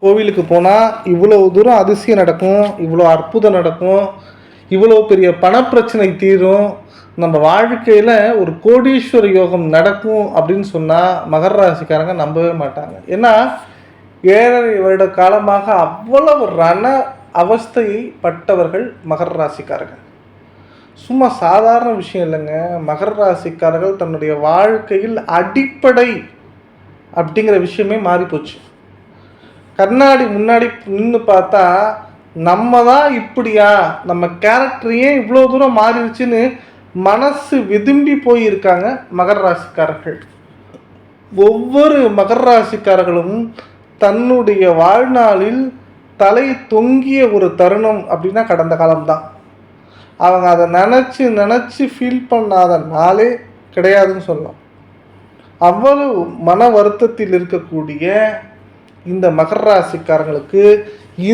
கோவிலுக்கு போனால் இவ்வளோ தூரம் அதிசயம் நடக்கும், இவ்வளோ அற்புதம் நடக்கும், இவ்வளோ பெரிய பணப்பிரச்சனை தீரும், நம்ம வாழ்க்கையில் ஒரு கோடீஸ்வர யோகம் நடக்கும் அப்படின்னு சொன்னால் மகர ராசிக்காரங்க நம்பவே மாட்டாங்க. ஏன்னா 7.5 வருட காலமாக அவ்வளவு அவஸ்தையை பட்டவர்கள் மகர ராசிக்காரங்க. சும்மா சாதாரண விஷயம் இல்லைங்க. மகர ராசிக்காரர்கள் தன்னுடைய வாழ்க்கையில் அடிப்படை அப்படிங்கிற விஷயமே மாறிப்போச்சு. கண்ணாடி முன்னாடி நின்று பார்த்தா நம்ம தான் இப்படியா, நம்ம கேரக்டரையே இவ்வளோ தூரம் மாறிடுச்சுன்னு மனசு விதும்பி போயிருக்காங்க மகர ராசிக்காரர்கள். ஒவ்வொரு மகர ராசிக்காரர்களும் தன்னுடைய வாழ்நாளில் தலை தொங்கிய ஒரு தருணம் அப்படின்னா கடந்த காலம்தான். அவங்க அதை நினச்சி ஃபீல் பண்ணாத நாளே கிடையாதுன்னு சொல்லலாம். அவ்வளவு மன வருத்தத்தில் இருக்கக்கூடிய இந்த மகர ராசிக்காரங்களுக்கு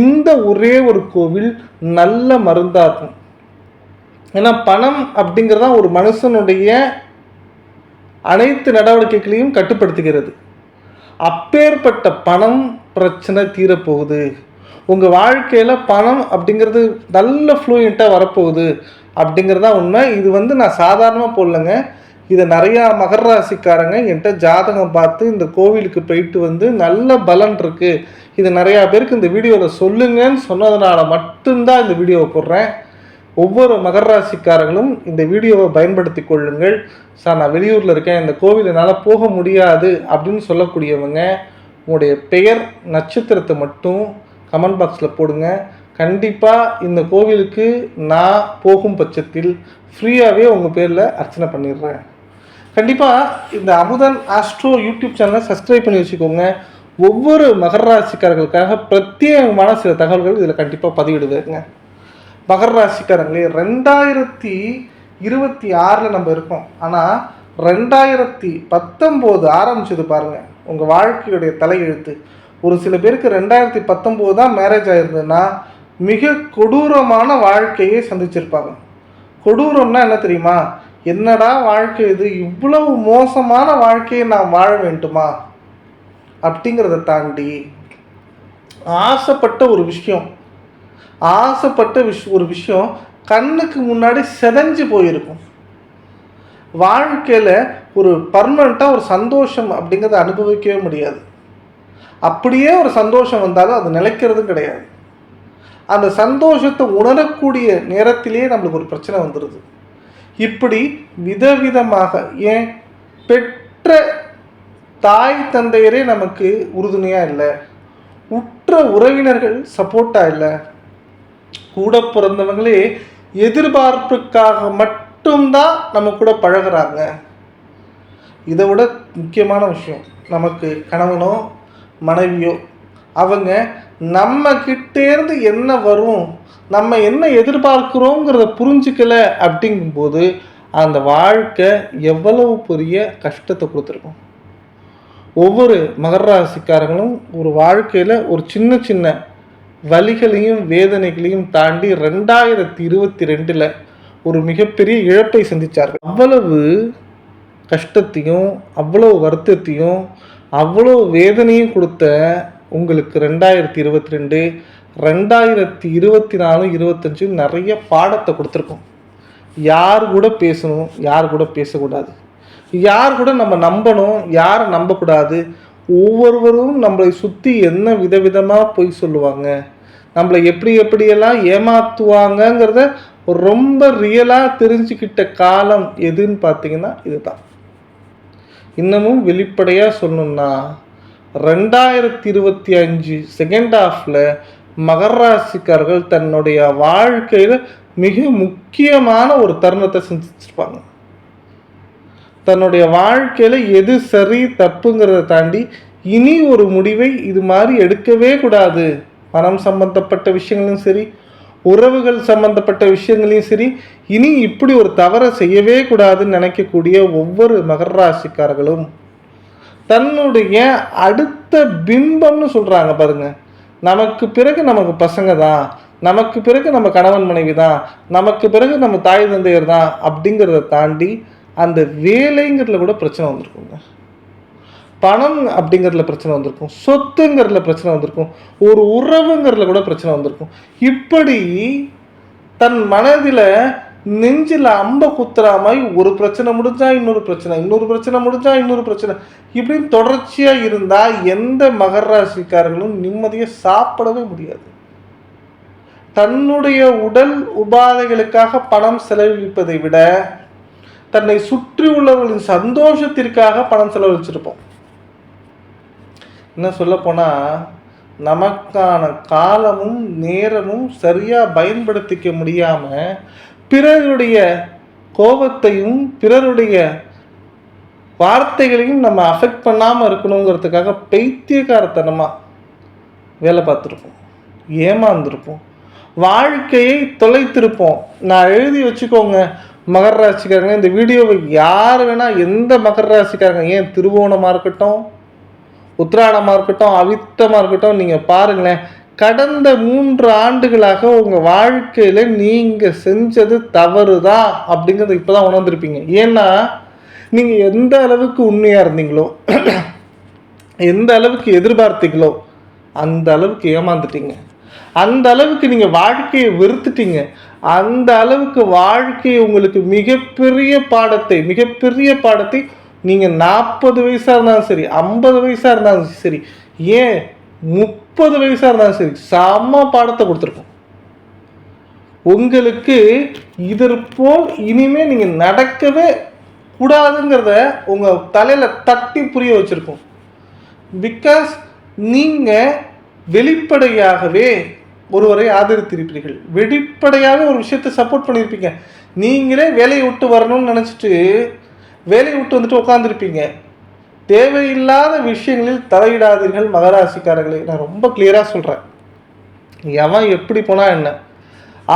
இந்த ஒரே ஒரு கோவில் நல்ல மருந்தாக இருக்கும். ஏன்னா பணம் அப்படிங்கிறதா ஒரு மனுஷனுடைய அனைத்து நடவடிக்கைகளையும் கட்டுப்படுத்துகிறது. அப்பேற்பட்ட பணம் பிரச்சனை தீரப்போகுது. உங்கள் வாழ்க்கையில் பணம் அப்படிங்கிறது நல்ல ஃப்ளூயண்ட்டாக வரப்போகுது அப்படிங்கிறதா உண்மை. இது நான் சாதாரணமாக போடலைங்க. இதை நிறையா மகர ராசிக்காரங்க என்கிட்ட ஜாதகம் பார்த்து இந்த கோவிலுக்கு போயிட்டு நல்ல பலன் இருக்குது, இது நிறையா பேருக்கு இந்த வீடியோவில் சொல்லுங்கன்னு சொன்னதுனால மட்டும்தான் இந்த வீடியோவை போடுறேன். ஒவ்வொரு மகர ராசிக்காரங்களும் இந்த வீடியோவை பயன்படுத்தி கொள்ளுங்கள். சார் நான் வெளியூரில் இருக்கேன், இந்த கோவில் என்னால் போக முடியாது அப்படின்னு சொல்லக்கூடியவங்க உங்களுடைய பெயர் நட்சத்திரத்தை மட்டும் கமெண்ட் பாக்ஸில் போடுங்க. கண்டிப்பாக இந்த கோவிலுக்கு நான் போகும் பட்சத்தில் ஃப்ரீயாகவே உங்கள் பேரில் அர்ச்சனை பண்ணிடுறேன். கண்டிப்பாக இந்த அமுதன் ஆஸ்ட்ரோ யூடியூப் சேனலை சப்ஸ்கிரைப் பண்ணி வச்சுக்கோங்க. ஒவ்வொரு மகர ராசிக்காரர்களுக்காக பிரத்யேகமான சில தகவல்கள் இதில் கண்டிப்பாக பதிவிடுவேங்க. மகர ராசிக்காரங்களே, 2026 நம்ம இருக்கோம். ஆனால் 2019 ஆரம்பிச்சது பாருங்கள் உங்கள் வாழ்க்கையுடைய தலையெழுத்து. ஒரு சில பேருக்கு 2019 தான் மேரேஜ் ஆகிருந்ததுன்னா மிக கொடூரமான வாழ்க்கையை சந்திச்சிருப்பாங்க. கொடூரம்னா என்ன தெரியுமா? என்னடா வாழ்க்கை இது, இவ்வளவு மோசமான வாழ்க்கையை நான் வாழ வேண்டுமா அப்படிங்கிறத தாண்டி ஆசைப்பட்ட ஒரு விஷயம் கண்ணுக்கு முன்னாடி செதஞ்சு போயிருக்கும். வாழ்க்கையில் ஒரு பர்மனெண்ட்டாக ஒரு சந்தோஷம் அப்படிங்கிறத அனுபவிக்கவே முடியாது. அப்படியே ஒரு சந்தோஷம் வந்தாலும் அது நிலைக்கிறதும் கிடையாது. அந்த சந்தோஷத்தை உணரக்கூடிய நேரத்திலேயே நம்மளுக்கு ஒரு பிரச்சனை வந்துடுது. இப்படி விதவிதமாக ஏன் பெற்ற தாய் தந்தையரே நமக்கு உறுதுணையாக இல்லை, உற்ற உறவினர்கள் சப்போர்ட்டாக இல்லை, கூட பிறந்தவங்களே எதிர்பார்ப்புக்காக மட்டும்தான் நம்ம கூட பழகிறாங்க. இதை விட முக்கியமான விஷயம், நமக்கு கணவனோ மனைவியோ அவங்க நம்ம கிட்டேருந்து என்ன வரும், நம்ம என்ன எதிர்பார்க்குறோங்கிறத புரிஞ்சிக்கல அப்படிங்கும்போது அந்த வாழ்க்கை எவ்வளவு பெரிய கஷ்டத்தை கொடுத்துருக்கும். ஒவ்வொரு மகர ராசிக்காரங்களும் ஒரு வாழ்க்கையில் ஒரு சின்ன சின்ன வலிகளையும் வேதனைகளையும் தாண்டி 2022 ஒரு மிகப்பெரிய இழப்பை சந்தித்தார்கள். அவ்வளவு கஷ்டத்தையும் அவ்வளவு வருத்தத்தையும் அவ்வளோ வேதனையும் கொடுத்த உங்களுக்கு 2022 2024 25 நிறைய பாடத்தை கொடுத்துருக்கோம். யார் கூட பேசணும், யார் கூட பேசக்கூடாது, யார் கூட நம்ம நம்பணும், யாரை நம்பக்கூடாது, ஒவ்வொருவரும் நம்மளை சுற்றி என்ன விதவிதமாக பொய் சொல்லுவாங்க, நம்மளை எப்படியெல்லாம் ஏமாற்றுவாங்கங்கிறத ரொம்ப ரியலாக தெரிஞ்சுக்கிட்ட காலம் எதுன்னு பார்த்தீங்கன்னா இதுதான். இன்னமும் வெளிப்படையாக சொல்லணும்னா 2025 செகண்ட் ஹாஃபில் மகர ராசிக்காரர்கள் தன்னுடைய வாழ்க்கையில் மிக முக்கியமான ஒரு தருணத்தை செஞ்சிருப்பாங்க. தன்னுடைய வாழ்க்கையில் எது சரி தப்புங்கிறத தாண்டி இனி ஒரு முடிவை இது மாதிரி எடுக்கவே கூடாது. பணம் சம்பந்தப்பட்ட விஷயங்களும் சரி, உறவுகள் சம்பந்தப்பட்ட விஷயங்களையும் சரி, இனி இப்படி ஒரு தவறை செய்யவே கூடாதுன்னு நினைக்கக்கூடிய ஒவ்வொரு மகர ராசிக்காரர்களும் தன்னுடைய அடுத்த பிம்பம்னு சொல்கிறாங்க பாருங்க. நமக்கு பிறகு நமக்கு பசங்க தான், நமக்கு பிறகு நம்ம கணவன் மனைவி தான், நமக்கு பிறகு நம்ம தாய் தந்தையர் தான் அப்படிங்கிறத தாண்டி அந்த வேலைங்கிறதுல கூட பிரச்சனை வந்திருக்குங்க. பணம் அப்படிங்கிறதுல பிரச்சனை வந்திருக்கும், சொத்துங்கிறதுல பிரச்சனை வந்திருக்கும், ஒரு உறவுங்கிறதுல கூட பிரச்சனை வந்திருக்கும். இப்படி தன் மனதில் நெஞ்சில் அம்ப குத்துற மாதிரி ஒரு பிரச்சனை முடிஞ்சா இன்னொரு பிரச்சனை, இன்னொரு பிரச்சனை முடிஞ்சா இன்னொரு பிரச்சனை, இப்படின்னு தொடர்ச்சியாக இருந்தால் எந்த மகர ராசிக்காரர்களும் நிம்மதியை சாப்பிடவே முடியாது. தன்னுடைய உடல் உபாதைகளுக்காக பணம் செலவழிப்பதை விட தன்னை சுற்றி உள்ளவர்களின் சந்தோஷத்திற்காக பணம் செலவழிச்சிருப்போம். என்ன சொல்ல போனால், நமக்கான காலமும் நேரமும் சரியாக பயன்படுத்திக்க முடியாமல் பிறருடைய கோபத்தையும் பிறருடைய வார்த்தைகளையும் நம்ம அஃபெக்ட் பண்ணாமல் இருக்கணுங்கிறதுக்காக பைத்தியக்காரத்தனமாக வேலை பார்த்துருப்போம், ஏமாந்துருப்போம், வாழ்க்கையை தொலைத்திருப்போம். நான் எழுதி வச்சுக்கோங்க மகர ராசிக்காரங்க, இந்த வீடியோவை யார் வேணால் எந்த மகர ராசிக்காரங்க, ஏன் திருவோணமாக இருக்கட்டும், உத்திராடமாக இருக்கட்டும், அவிட்டமாக இருக்கட்டும், நீங்கள் பாருங்களேன், கடந்த 3 ஆண்டுகளாக உங்கள் வாழ்க்கையில் நீங்கள் செஞ்சது தவறு தான் அப்படிங்கிறத இப்போ தான் உணர்ந்திருப்பீங்க. ஏன்னா நீங்கள் எந்த அளவுக்கு உண்மையாக இருந்தீங்களோ, எந்த அளவுக்கு எதிர்பார்த்தீங்களோ அந்த அளவுக்கு ஏமாந்துட்டீங்க, அந்த அளவுக்கு நீங்கள் வாழ்க்கையை வெறுத்துட்டீங்க, அந்த அளவுக்கு வாழ்க்கையை உங்களுக்கு மிகப்பெரிய பாடத்தை நீங்கள் 40 வயசாக இருந்தாலும் சரி, 50 வயசாக இருந்தாலும் சரி, ஏன் 30 வயசாக இருந்தாலும் சரி, செம்ம பாடத்தை கொடுத்துருக்கோம் உங்களுக்கு. இதற்போல் இனிமேல் நீங்கள் நடக்கவே கூடாதுங்கிறத உங்கள் தலையில் தட்டி புரிய வச்சுருக்கோம். பிகாஸ் நீங்கள் வெளிப்படையாகவே ஒருவரை ஆதரித்திருப்பீர்கள், வெளிப்படையாக ஒரு விஷயத்தை சப்போர்ட் பண்ணியிருப்பீங்க. நீங்களே வேலையை விட்டு வரணும்னு நினச்சிட்டு வேலையை விட்டு வந்துட்டு உட்காந்துருப்பீங்க. தேவையில்லாத விஷயங்களில் தலையிடாதீர்கள் மகராசிக்காரர்களே. நான் ரொம்ப கிளியராக சொல்கிறேன். எவன் எப்படி போனால் என்ன,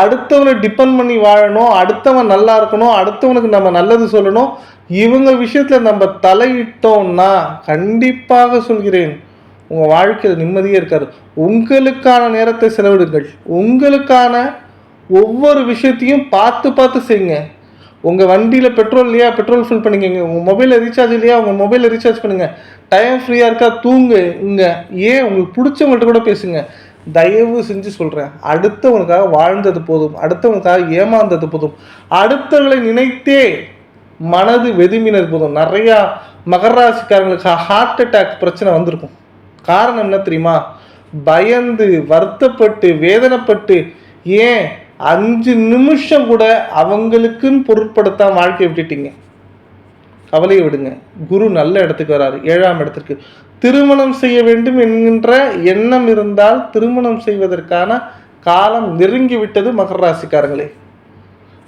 அடுத்தவனை டிபெண்ட் பண்ணி வாழணும், அடுத்தவன் நல்லா இருக்கணும், அடுத்தவனுக்கு நம்ம நல்லது சொல்லணும், இவங்க விஷயத்தில் நம்ம தலையிட்டோம்னா கண்டிப்பாக சொல்கிறேன் உங்கள் வாழ்க்கையில் நிம்மதியே இருக்காது. உங்களுக்கான நேரத்தை செலவிடுங்கள், உங்களுக்கான ஒவ்வொரு விஷயத்தையும் பார்த்து செய்யுங்க. உங்கள் வண்டியில் பெட்ரோல் இல்லையா, பெட்ரோல் ஃபில் பண்ணிக்கங்க. உங்கள் மொபைலில் ரீசார்ஜ் இல்லையா, உங்கள் மொபைலில் ரீசார்ஜ் பண்ணுங்கள். டைம் ஃப்ரீயாக இருக்கா, தூங்குங்க. ஏன் உங்களுக்கு பிடிச்சவங்கள்ட்ட கூட பேசுங்க. தயவு செஞ்சு சொல்கிறேன், அடுத்தவனுக்காக வாழ்ந்தது போதும், அடுத்தவனுக்காக ஏமாந்தது போதும், அடுத்தவங்களை நினைத்தே மனது வெதுமினது போதும். நிறையா மகர ராசிக்காரங்களுக்கு ஹார்ட் அட்டாக் பிரச்சனை வந்திருக்கும். காரணம் என்ன தெரியுமா? பயந்து வருத்தப்பட்டு வேதனைப்பட்டு, ஏன் 5 நிமிஷம் கூட அவங்களுக்குன்னு பொருட்படுத்தாம வாழ்க்கையை விட்டுட்டீங்க. கவலையை விடுங்க, குரு நல்ல இடத்துக்கு வராரு, 7ஆம் இடத்திற்கு. திருமணம் செய்ய வேண்டும் என்கின்ற எண்ணம் இருந்தால் திருமணம் செய்வதற்கான காலம் நெருங்கி விட்டது மகர ராசிக்காரங்களே.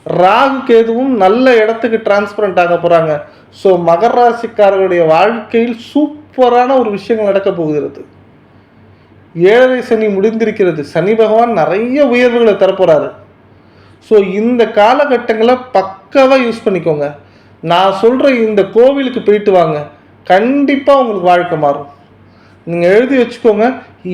ராகு கேதுவும் நல்ல இடத்துக்கு டிரான்ஸ்பரண்ட் ஆக போறாங்க. ஸோ மகர ராசிக்காரர்களுடைய வாழ்க்கையில் சூப்பரான ஒரு விஷயங்கள் நடக்க போகிறது. 7ரை சனி முடிந்திருக்கிறது. சனி பகவான் நிறைய உயர்வுகளை தரப்போறாரு. ஸோ இந்த காலகட்டங்களை பக்காவாக யூஸ் பண்ணிக்கோங்க. நான் சொல்கிற இந்த கோவிலுக்கு போயிட்டு வாங்க, கண்டிப்பாக உங்களுக்கு வாழ்க்கை மாறும். நீங்கள் எழுதி வச்சுக்கோங்க,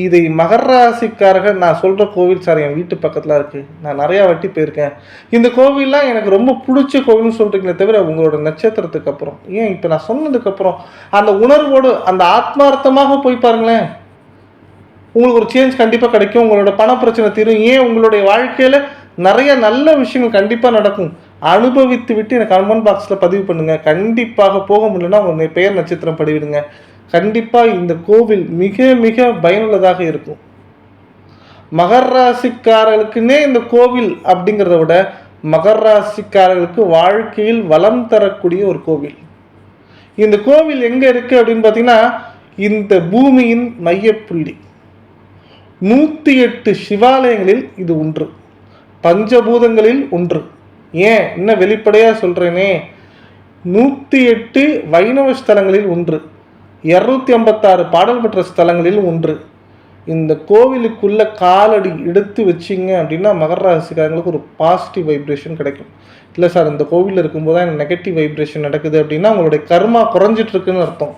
இதை மகர ராசிக்காரர்கள் நான் சொல்கிற கோவில் சார் என் வீட்டு பக்கத்தில் இருக்குது, நான் நிறையா வாட்டி போயிருக்கேன், இந்த கோவில்லாம் எனக்கு ரொம்ப பிடிச்ச கோவில்னு சொல்கிறீங்களே தவிர உங்களோட நட்சத்திரத்துக்கு அப்புறம், ஏன் இப்போ நான் சொன்னதுக்கப்புறம் அந்த உணர்வோடு அந்த ஆத்மார்த்தமாக போய் பாருங்களேன், உங்களுக்கு ஒரு சேஞ்ச் கண்டிப்பாக கிடைக்கும். உங்களோட பண பிரச்சனை தீரும். ஏன் உங்களுடைய வாழ்க்கையில் நிறைய நல்ல விஷயங்கள் கண்டிப்பாக நடக்கும். அனுபவித்து விட்டு எனக்கு கமெண்ட் பாக்ஸில் பதிவு பண்ணுங்கள். கண்டிப்பாக போக முடியலன்னா உங்கள் பெயர் நட்சத்திரம் பதிவிடுங்க. கண்டிப்பாக இந்த கோவில் மிக மிக பயனுள்ளதாக இருக்கும். மகர ராசிக்காரர்களுக்குன்னே இந்த கோவில் அப்படிங்கிறத விட மகர ராசிக்காரர்களுக்கு வாழ்க்கையில் வளம் தரக்கூடிய ஒரு கோவில். இந்த கோவில் எங்கே இருக்குது அப்படின்னு பார்த்தீங்கன்னா, இந்த பூமியின் மையப்புள்ளி. 108 சிவாலயங்களில் இது ஒன்று, பஞ்சபூதங்களில் ஒன்று. ஏன் இன்னும் வெளிப்படையாக சொல்கிறேனே, 108 வைணவ ஸ்தலங்களில் ஒன்று, 256 பாடல் பெற்ற ஸ்தலங்களில் ஒன்று. இந்த கோவிலுக்குள்ள காலடி எடுத்து வச்சிங்க அப்படின்னா மகர ராசிக்காரங்களுக்கு ஒரு பாசிட்டிவ் வைப்ரேஷன் கிடைக்கும். இல்லை சார் இந்த கோவிலில் இருக்கும்போது தான் எனக்கு நெகட்டிவ் வைப்ரேஷன் நடக்குது அப்படின்னா உங்களுடைய கர்மா குறைஞ்சிட்ருக்குன்னு அர்த்தம்.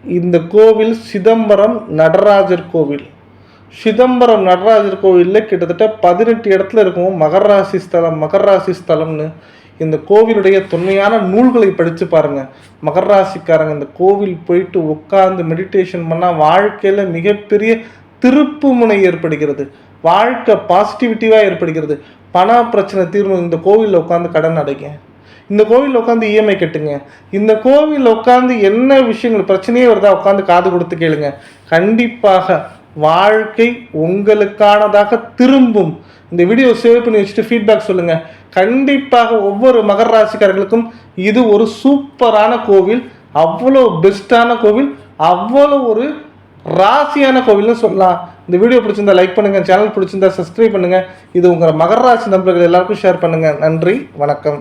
இந்த கோவில் சிதம்பரம் நடராஜர் கோவில். சிதம்பரம் நடராஜர் கோவிலில் கிட்டத்தட்ட 18 இடத்துல இருக்கும் மகர ராசி ஸ்தலம்னு. இந்த கோவிலுடைய தொன்மையான நூல்களை படித்து பாருங்கள். மகர ராசிக்காரங்க இந்த கோவில் போயிட்டு உட்கார்ந்து மெடிடேஷன் பண்ணால் வாழ்க்கையில் மிகப்பெரிய திருப்பு முனை ஏற்படுகிறது. வாழ்க்கை பாசிட்டிவிட்டிவாக ஏற்படுகிறது. பண பிரச்சனை தீர்வு. இந்த கோவிலில் உட்காந்து கடன் அடைங்க, இந்த கோவிலில் உட்காந்து இஎம்ஐ கட்டுங்க, இந்த கோவிலில் உட்காந்து என்ன விஷயங்கள் பிரச்சனையே வருதா உட்காந்து காது கொடுத்து கேளுங்க. கண்டிப்பாக வாழ்க்கை உங்களுக்கானதாக திரும்பும். இந்த வீடியோ சேவ் பண்ணி வச்சுட்டு ஃபீட்பேக் சொல்லுங்கள். கண்டிப்பாக ஒவ்வொரு மகர ராசிக்காரர்களுக்கும் இது ஒரு சூப்பரான கோவில், அவ்வளோ பெஸ்ட்டான கோவில், அவ்வளோ ஒரு ராசியான கோவில்னு சொல்லலாம். இந்த வீடியோ பிடிச்சிருந்தா லைக் பண்ணுங்கள், சேனல் பிடிச்சிருந்தா சப்ஸ்கிரைப் பண்ணுங்கள். இது உங்கள் மகர ராசி நண்பர்கள் எல்லாருக்கும் ஷேர் பண்ணுங்கள். நன்றி, வணக்கம்.